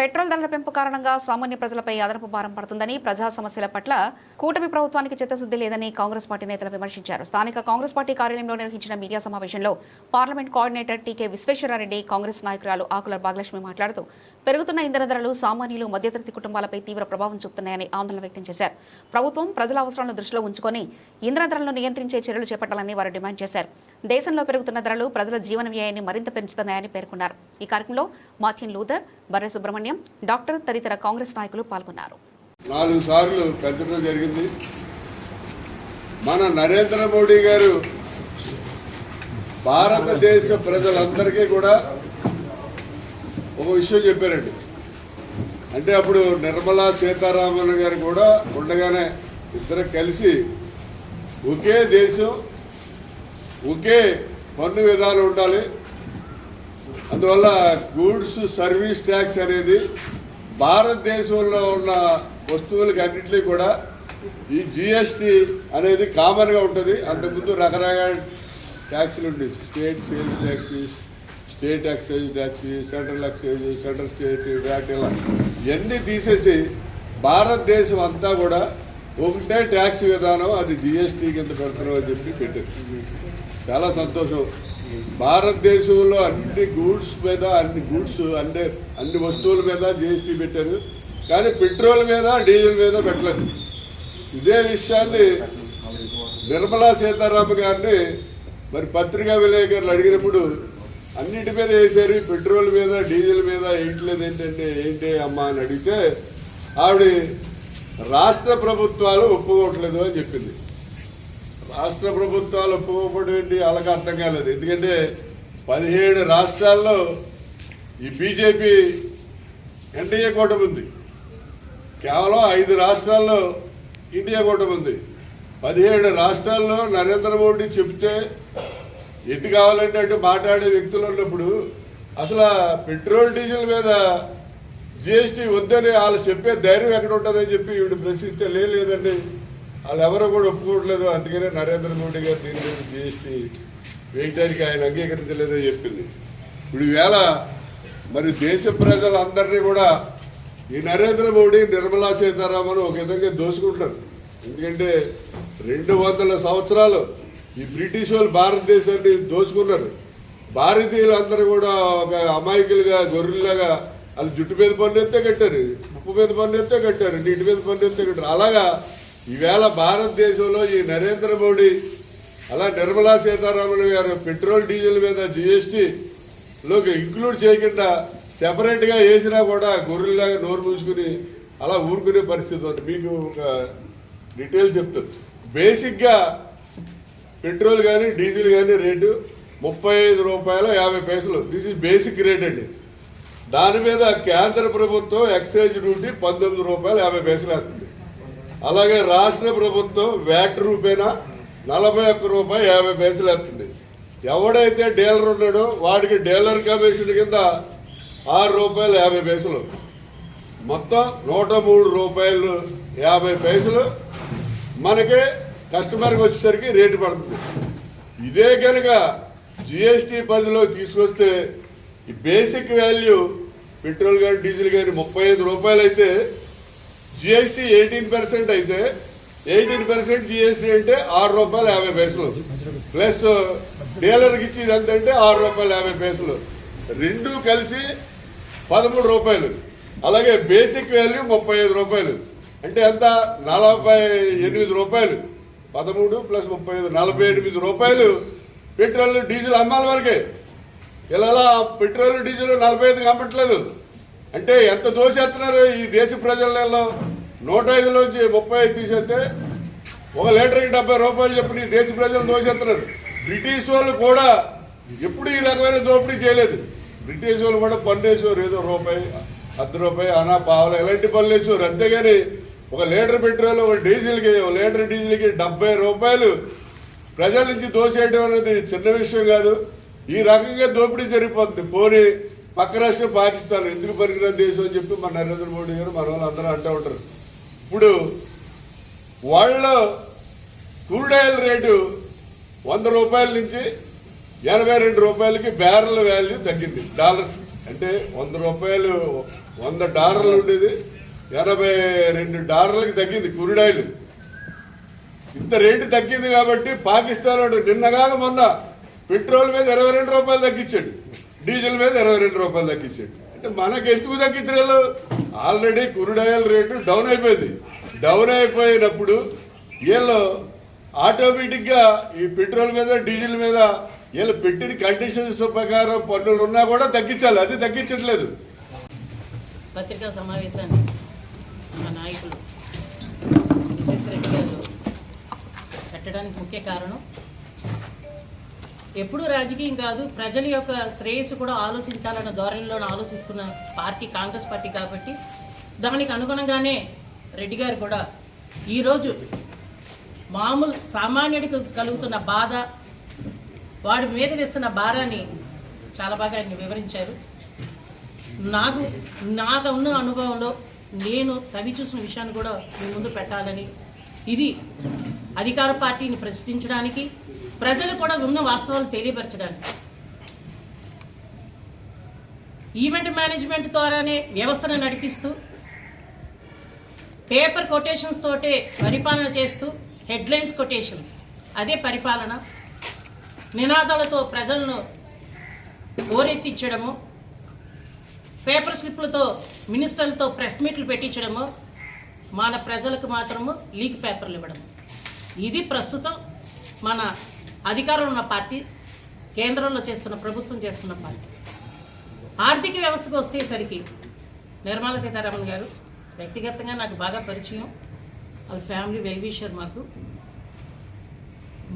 Petrol ధరల పెంపు కారణంగా సామాన్య ప్రజలపై అదనపు భారం పడుతుందని, ప్రజా సమస్యల పట్ల కూటమి ప్రభుత్వానికి చిత్తశుద్ధి లేదని కాంగ్రెస్ పార్టీ నేతలు విమర్శించారు. స్థానిక కాంగ్రెస్ పార్టీ కార్యాలయంలో నిర్వహించిన మీడియా సమావేశంలో పార్లమెంట్ కోఆర్డినేటర్ టీకే విశ్వేశ్వరారెడ్డి, కాంగ్రెస్ నాయకురాలు ఆకుల భాగలక్ష్మి మాట్లాడుతూ పెరుగుతున్న ఇంధన ధరలు సామాన్యులు, మధ్యతరగతి కుటుంబాలపై తీవ్ర ప్రభావం చూపుతున్నాయని ఆందోళన వ్యక్తం చేశారు. ప్రభుత్వం ప్రజల అవసరాలను దృష్టిలో ఉంచుకొని ఇంధన ధరలను నియంత్రించే చర్యలు చేపట్టాలని వారు డిమాండ్ చేశారు. దేశంలో పెరుగుతున్న ధరలు ప్రజల జీవన వ్యయాన్ని మరింత పెంచుతున్నాయని పేర్కొన్నారు. ఈ కార్యక్రమంలో మార్టిన్ లూథర్, బర్రె సుబ్రహ్మణ్యం, డాక్టర్ తదితర కాంగ్రెస్ నాయకులు పాల్గొన్నారు. 4 సార్లు పెంచడం జరిగింది. మన నరేంద్ర మోడీ గారు భారతదేశ ప్రజలందరికీ కూడా ఒక విషయం చెప్పారండి. అంటే అప్పుడు నిర్మలా సీతారామన్ గారు కూడా ఉండగానే ఇద్దరు కలిసి ఒకే దేశం, ఒకే పన్ను విధానం ఉండాలి, అందువల్ల గూడ్స్ సర్వీస్ ట్యాక్స్ అనేది భారతదేశంలో ఉన్న వస్తువులకి అన్నింటినీ కూడా ఈ జిఎస్టీ అనేది కామన్గా ఉంటుంది. అంతకుముందు రకరకాల ట్యాక్స్లు ఉండేవి. State sales tax, state excise tax, central excise, central state VAT, ఇలా ఇవన్నీ తీసేసి భారతదేశం అంతా కూడా ఒకటే ట్యాక్స్ విధానం, అది జిఎస్టీ కింద పెడుతున్నాం అని చెప్పి పెట్టారు. చాలా సంతోషం. భారతదేశంలో అన్ని గూడ్స్ మీద అన్ని వస్తువుల మీద జిఎస్టీ పెట్టారు, కానీ పెట్రోల్ మీద డీజిల్ మీద పెట్టలేదు. ఇదే విషయాన్ని నిర్మలా సీతారామన్ గారిని మరి పత్రికా విలేకరులు అడిగినప్పుడు అన్నింటి మీద వేసారు, పెట్రోల్ మీద డీజిల్ మీద వేయట్లేదు ఏంటంటే ఏంటి అమ్మా అని అడిగితే ఆవిడ రాష్ట్ర ప్రభుత్వాలు ఒప్పుకోవట్లేదు అని చెప్పింది. రాష్ట్ర ప్రభుత్వాలు ఒప్పుకోవడం ఏంటి వాళ్ళకి అర్థం కాలేదు. ఎందుకంటే 17 రాష్ట్రాల్లో ఈ బీజేపీ ఎన్డీఏ కూటమి ఉంది, కేవలం 5 రాష్ట్రాల్లో ఇండియా కూటమి ఉంది. 17 రాష్ట్రాల్లో నరేంద్ర మోడీ చెప్తే ఎటు కావాలంటే అటు మాట్లాడే వ్యక్తులు ఉన్నప్పుడు అసలు పెట్రోల్ డీజిల్ మీద జిఎస్టీ వద్దని వాళ్ళు చెప్పే ధైర్యం ఎక్కడ ఉంటుందని చెప్పి ఈవిడ ప్రశ్నిస్తే లేదండి, వాళ్ళు ఎవరో కూడా ఒప్పుకోవట్లేదు, అందుకనే నరేంద్ర మోడీ గారు దీని మీద జిఎస్టీ వేయడానికి ఆయన అంగీకరించలేదని చెప్పింది. ఇప్పుడు ఈవేళ మరి దేశ ప్రజలందరినీ కూడా ఈ నరేంద్ర మోడీ, నిర్మలా సీతారామన్ ఒక విధంగా దోసుకుంటారు. ఎందుకంటే 200 సంవత్సరాలు ఈ బ్రిటిష్ వాళ్ళు భారతదేశాన్ని దోసుకున్నారు. భారతీయులందరూ కూడా ఒక అమాయకులుగా, గొర్రెల్లాగా వాళ్ళు జుట్టు మీద పన్ను ఎత్తే కట్టారు, ఉప్పు మీద పన్ను ఎత్తే కట్టారు, నీటి మీద పన్ను ఎత్తే కట్టారు. అలాగా ఈవేళ భారతదేశంలో ఈ నరేంద్ర మోడీ, అలా నిర్మలా సీతారామన్ గారు పెట్రోల్ డీజిల్ మీద జిఎస్టీలోకి ఇంక్లూడ్ చేయకుండా సెపరేట్గా వేసినా కూడా గొర్రెల్లాగా నోరు మూసుకుని అలా ఊరుకునే పరిస్థితి ఉంది. మీకు ఒక డీటెయిల్ చెప్తాను. బేసిక్గా పెట్రోల్ కానీ డీజిల్ కానీ రేటు 35 రూపాయల 50 పైసలు. దిస్ ఈజ్ బేసిక్ రేట్ అండి. దాని మీద కేంద్ర ప్రభుత్వం ఎక్సైజ్ డ్యూటీ 19 రూపాయలు 50 పైసలు వేస్తుంది. అలాగే రాష్ట్ర ప్రభుత్వం వ్యాట్ రూపేనా 41 రూపాయలు 50 పైసలు వేస్తుంది. ఎవడైతే డీలర్ ఉన్నాడో వాడికి డీలర్ కమిషన్ కింద 6 రూపాయలు 50 పైసలు, మొత్తం 103 రూపాయలు 50 పైసలు మనకి కస్టమర్కి వచ్చేసరికి రేటు పడుతుంది. ఇదే కనుక జిఎస్టీ పరిధిలో తీసుకొస్తే ఈ బేసిక్ వాల్యూ పెట్రోల్ కానీ డీజిల్ కానీ 35 రూపాయలు అయితే జిఎస్టీ 18% అయితే 18% జిఎస్టీ అంటే 6 రూపాయలు 50 పైసలు, ప్లస్ డీలర్కి ఇచ్చేది ఎంతంటే 6 రూపాయలు 50 పైసలు, రెండు కలిసి 13 రూపాయలు. అలాగే బేసిక్ వాల్యూ 35 రూపాయలు అంటే ఎంత, 48 రూపాయలు. 13 ప్లస్ 35 48 రూపాయలు పెట్రోల్ డీజిల్ అమ్మాలి వరకే. ఇలా పెట్రోల్ డీజిల్ 45 అమ్మట్లేదు అంటే ఎంత దోషేస్తున్నారు ఈ దేశ ప్రజలలో. 105లోంచి 35 తీసేస్తే 1 లీటర్కి 70 రూపాయలు చెప్పి దేశ ప్రజలు దోషేస్తున్నారు. బ్రిటిష్ వాళ్ళు కూడా ఎప్పుడు ఈ రకమైన దోపిడీ చేయలేదు. బ్రిటిష్ వాళ్ళు కూడా పన్ను వేసేవారు, ఏదో రూపాయి, 10 రూపాయలు, అనా పావులు ఇలాంటి పనులు వేసేవారు. అంతేగాని 1 లీటర్ పెట్రోల్, 1 లీటర్ డీజిల్కి 70 రూపాయలు ప్రజల నుంచి దోచేయడం అనేది చిన్న విషయం కాదు. ఈ రకంగా దోపిడీ జరిగిపోతుంది. పోనీ పక్క రాష్ట్రం పాకిస్తాన్ ఎందుకు పనికిరాని దేశం అని చెప్పి మన నరేంద్ర మోడీ గారు మన వాళ్ళు అందరూ అంటూ ఉంటారు. ఇప్పుడు వాళ్ళ క్రూడ్ ఆయిల్ రేటు 100 రూపాయల నుంచి 82 రూపాయలకి బ్యారెల్ వాల్యూ తగ్గింది. డాలర్స్ అంటే 100 రూపాయలు $100 ఉండేది $82 తగ్గింది క్రూడ్ ఆయిల్. ఇంత రేటు తగ్గింది కాబట్టి పాకిస్తాన్ వాడు నిన్నగాక మొన్న పెట్రోల్ మీద ₹22 తగ్గించాడు, డీజిల్ మీద ₹22 తగ్గించాడు. అంటే మనకు ఎందుకు తగ్గించలేదు? Already crude oil rate down అయిపోయింది. డౌన్ అయిపోయినప్పుడు వీళ్ళు ఆటోమేటిక్గా ఈ పెట్రోల్ మీద డీజిల్ మీద వీళ్ళు పెట్టిన కండిషన్స్ ప్రకారం పన్నులు ఉన్నా కూడా తగ్గించాలి, అది తగ్గించట్లేదు. పత్రికా సమావేశాన్ని మా నాయకులు విశ్వేశ్వరరెడ్డి గారు పెట్టడానికి ముఖ్య కారణం ఎప్పుడూ రాజకీయం కాదు, ప్రజల యొక్క శ్రేయస్సు కూడా ఆలోచించాలన్న ధోరణిలో ఆలోచిస్తున్న పార్టీ కాంగ్రెస్ పార్టీ కాబట్టి దానికి అనుగుణంగానే రెడ్డి గారు కూడా ఈరోజు మామూలు సామాన్యుడికి కలుగుతున్న బాధ, వాడి మీద వేస్తున్న భారాన్ని చాలా బాగా ఆయన వివరించారు. నాకు ఉన్న అనుభవంలో నేను తవి చూసిన విషయాన్ని కూడా మీ ముందు పెట్టాలని, ఇది అధికార పార్టీని ప్రశ్నించడానికి, ప్రజలు కూడా ఉన్న వాస్తవాలు తెలియపరచడానికి, ఈవెంట్ మేనేజ్మెంట్ ద్వారానే వ్యవస్థను నడిపిస్తూ పేపర్ కొటేషన్స్ తోటే పరిపాలన చేస్తూ, హెడ్లైన్స్ కొటేషన్స్ అదే పరిపాలన, నినాదాలతో ప్రజలను ఓరెత్తించడము, పేపర్ స్లిప్లతో మినిస్టర్లతో ప్రెస్ మీట్లు పెట్టించడము, మన ప్రజలకు మాత్రము లీక్ పేపర్లు ఇవ్వడం. ఇది ప్రస్తుతం మన అధికారంలో ఉన్న పార్టీ, కేంద్రంలో చేస్తున్న ప్రభుత్వం చేస్తున్న పార్టీ. ఆర్థిక వ్యవస్థకు వచ్చేసరికి నిర్మలా సీతారామన్ గారు వ్యక్తిగతంగా నాకు బాగా పరిచయం, వాళ్ళ ఫ్యామిలీ వెల్ విషర్, మాకు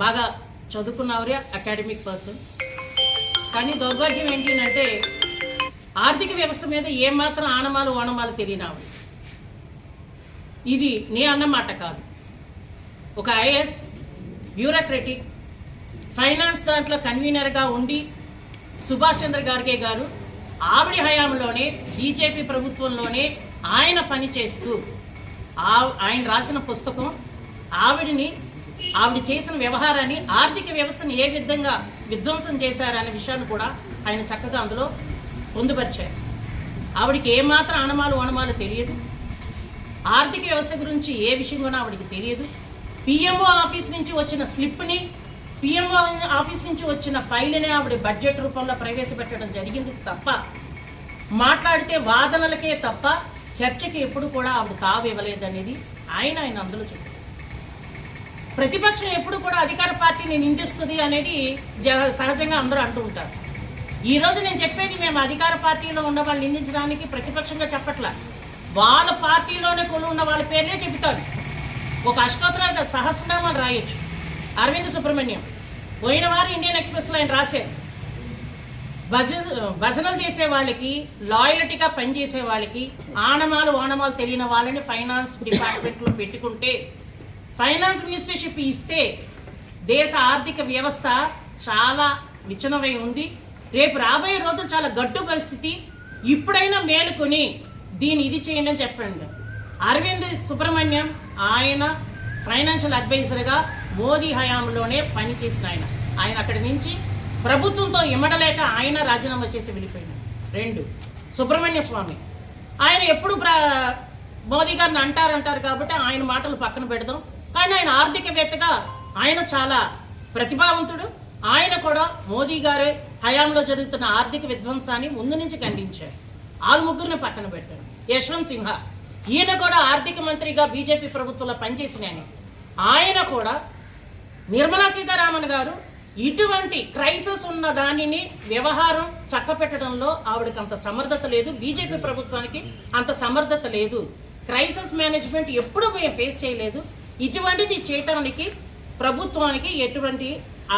బాగా చదువుకున్నవరే, అకాడమిక్ పర్సన్. కానీ దౌర్భాగ్యం ఏంటి అంటే ఆర్థిక వ్యవస్థ మీద ఏమాత్రం ఆనమాలు ఓనమాలు తెలియనావు. ఇది నీ అన్నమాట కాదు. ఒక ఐఏఎస్ బ్యూరోక్రటిక్ ఫైనాన్స్ దాంట్లో కన్వీనర్గా ఉండి సుభాష్ చంద్ర గార్గే గారు ఆవిడ హయాంలోనే బీజేపీ ప్రభుత్వంలోనే ఆయన పని చేస్తూ ఆయన రాసిన పుస్తకం ఆవిడ చేసిన వ్యవహారాన్ని, ఆర్థిక వ్యవస్థను ఏ విధంగా విధ్వంసం చేశారనే విషయాన్ని కూడా ఆయన చక్కగా అందులో పొందుపరిచారు. ఆవిడికి ఏమాత్రం అనమాలు తెలియదు, ఆర్థిక వ్యవస్థ గురించి ఏ విషయం కూడా ఆవిడికి తెలియదు. పిఎంఓ ఆఫీస్ నుంచి వచ్చిన స్లిప్ని, పిఎంఓ ఆఫీస్ నుంచి వచ్చిన ఫైల్ని ఆవిడ బడ్జెట్ రూపంలో ప్రవేశపెట్టడం జరిగింది తప్ప, మాట్లాడితే వాదనలకే తప్ప చర్చకి ఎప్పుడు కూడా ఆవిడ తావు ఇవ్వలేదనేది ఆయన అందులో చెప్పారు. ప్రతిపక్షం ఎప్పుడు కూడా అధికార పార్టీని నిందిస్తుంది అనేది సహజంగా అందరూ అంటూ ఉంటారు. ఈరోజు నేను చెప్పేది మేము అధికార పార్టీలో ఉన్న వాళ్ళు నిందించడానికి ప్రతిపక్షంగా చెప్పట్లా, వాళ్ళ పార్టీలోనే కొలు ఉన్న వాళ్ళ పేర్లే చెబుతారు. ఒక అష్టోత్తరాలు సహస్రనామాలు రాయొచ్చు. అరవింద్ సుబ్రహ్మణ్యం పోయిన వారు ఇండియన్ ఎక్స్ప్రెస్లో ఆయన రాశారు, భజనలు చేసే వాళ్ళకి, లాయల్టీగా పనిచేసే వాళ్ళకి ఆనమాలు ఓనమాలు తెలియని వాళ్ళని ఫైనాన్స్ డిపార్ట్మెంట్లో పెట్టుకుంటే, ఫైనాన్స్ మినిస్టర్షిప్ ఇస్తే దేశ ఆర్థిక వ్యవస్థ చాలా విచ్ఛిన్నమై ఉంది. రేపు రాబోయే రోజులు చాలా గడ్డు పరిస్థితి. ఇప్పుడైనా మేలుకొని దీన్ని ఇది చేయండి అని చెప్పండి. అరవింద్ సుబ్రహ్మణ్యం ఆయన ఫైనాన్షియల్ అడ్వైజర్గా మోదీ హయాంలోనే పనిచేసిన ఆయన అక్కడి నుంచి ప్రభుత్వంతో ఇమ్మడలేక ఆయన రాజీనామా చేసి వెళ్ళిపోయినాడు. 2 సుబ్రహ్మణ్య స్వామి, ఆయన ఎప్పుడు మోదీ గారిని అంటారు కాబట్టి ఆయన మాటలు పక్కన పెడదాం. కానీ ఆయన ఆర్థికవేత్తగా ఆయన చాలా ప్రతిభావంతుడు. ఆయన కూడా మోదీ గారి హయాంలో జరుగుతున్న ఆర్థిక విధ్వంసాన్ని ముందు నుంచి ఖండించారు. 6 పక్కన పెట్టారు. యశ్వంత్ సిన్హా, ఈయన కూడా ఆర్థిక మంత్రిగా బీజేపీ ప్రభుత్వంలో పనిచేసిన ఆయన కూడా, నిర్మలా సీతారామన్ గారు ఇటువంటి క్రైసిస్ ఉన్న దానిని వ్యవహారం చక్కపెట్టడంలో ఆవిడకి అంత సమర్థత లేదు, బీజేపీ ప్రభుత్వానికి అంత సమర్థత లేదు. క్రైసిస్ మేనేజ్మెంట్ ఎప్పుడు మేము ఫేస్ చేయలేదు. ఇటువంటిది చేయటానికి ప్రభుత్వానికి ఎటువంటి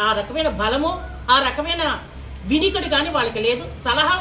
ఆ రకమైన బలము, ఆ రకమైన వినికుడు కానీ వాళ్ళకి లేదు. సలహాలు